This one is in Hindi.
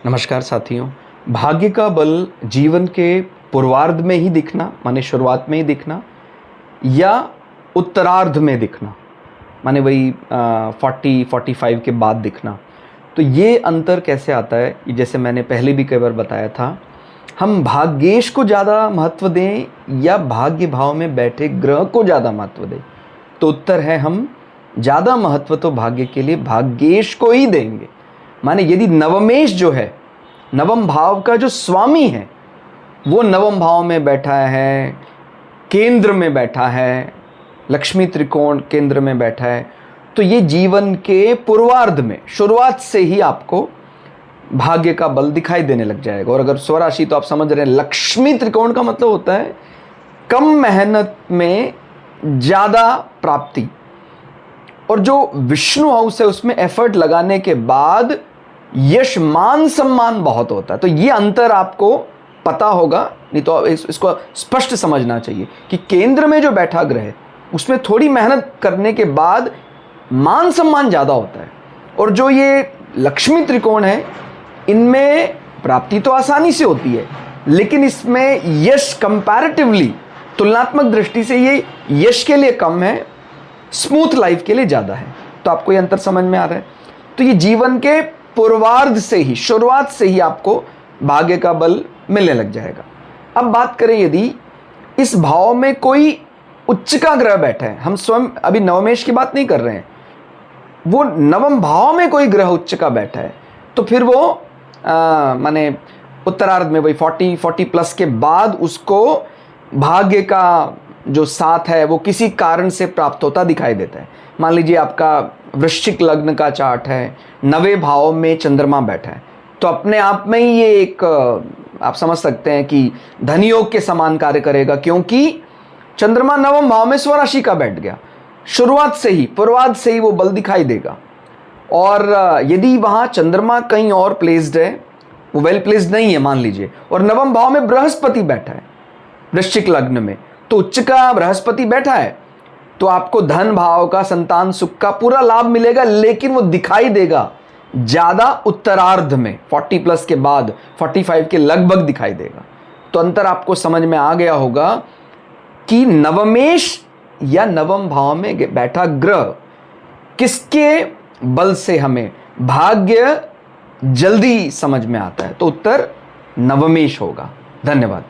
नमस्कार साथियों। भाग्य का बल जीवन के पूर्वार्ध में ही दिखना माने शुरुआत में ही दिखना या उत्तरार्ध में दिखना माने वही 40-45 के बाद दिखना। तो ये अंतर कैसे आता है, ये जैसे मैंने पहले भी कई बार बताया था, हम भाग्येश को ज़्यादा महत्व दें या भाग्य भाव में बैठे ग्रह को ज़्यादा महत्व दें। तो उत्तर है हम ज़्यादा महत्व तो भाग्य के लिए भाग्येश को ही देंगे। माने यदि नवमेश जो है, नवम भाव का जो स्वामी है, वो नवम भाव में बैठा है, केंद्र में बैठा है, लक्ष्मी त्रिकोण केंद्र में बैठा है, तो ये जीवन के पूर्वार्ध में शुरुआत से ही आपको भाग्य का बल दिखाई देने लग जाएगा। और अगर स्वराशि तो आप समझ रहे हैं, लक्ष्मी त्रिकोण का मतलब होता है कम मेहनत में ज़्यादा प्राप्ति, और जो विष्णु हाउस है उसमें एफर्ट लगाने के बाद यश मान सम्मान बहुत होता है। तो ये अंतर आपको पता होगा, नहीं तो इसको स्पष्ट समझना चाहिए कि केंद्र में जो बैठा ग्रह है उसमें थोड़ी मेहनत करने के बाद मान सम्मान ज़्यादा होता है, और जो ये लक्ष्मी त्रिकोण है इनमें प्राप्ति तो आसानी से होती है, लेकिन इसमें यश कंपैरेटिवली तुलनात्मक दृष्टि से ये यश के लिए कम है, स्मूथ लाइफ के लिए ज़्यादा है। तो आपको ये अंतर समझ में आ रहा है। तो ये जीवन के पूर्वार्ध से ही, शुरुआत से ही आपको भाग्य का बल मिलने लग जाएगा। अब बात करें यदि इस भाव में कोई उच्च का ग्रह बैठा है, हम स्वयं अभी नवमेश की बात नहीं कर रहे हैं, वो नवम भाव में कोई ग्रह उच्च का बैठा है, तो फिर वो माने उत्तरार्ध में वही 40 प्लस के बाद उसको भाग्य का जो साथ है वो किसी कारण से प्राप्त होता दिखाई देता है। मान लीजिए आपका वृश्चिक लग्न का चार्ट है, नवे भाव में चंद्रमा बैठा है, तो अपने आप में ही ये एक आप समझ सकते हैं कि धनयोग के समान कार्य करेगा, क्योंकि चंद्रमा नवम भाव में स्वराशि का बैठ गया। शुरुआत से ही, पूर्वार्ध से ही वो बल दिखाई देगा। और यदि वहाँ चंद्रमा कहीं और प्लेस्ड है, वो वेल प्लेस्ड नहीं है मान लीजिए, और नवम भाव में बृहस्पति बैठा है वृश्चिक लग्न में, तो उच्च का बृहस्पति बैठा है, तो आपको धन भाव का, संतान सुख का पूरा लाभ मिलेगा, लेकिन वो दिखाई देगा ज़्यादा उत्तरार्ध में, 40 प्लस के बाद 45 के लगभग दिखाई देगा। तो अंतर आपको समझ में आ गया होगा कि नवमेश या नवम भाव में बैठा ग्रह किसके बल से हमें भाग्य जल्दी समझ में आता है। तो उत्तर नवमेश होगा। धन्यवाद।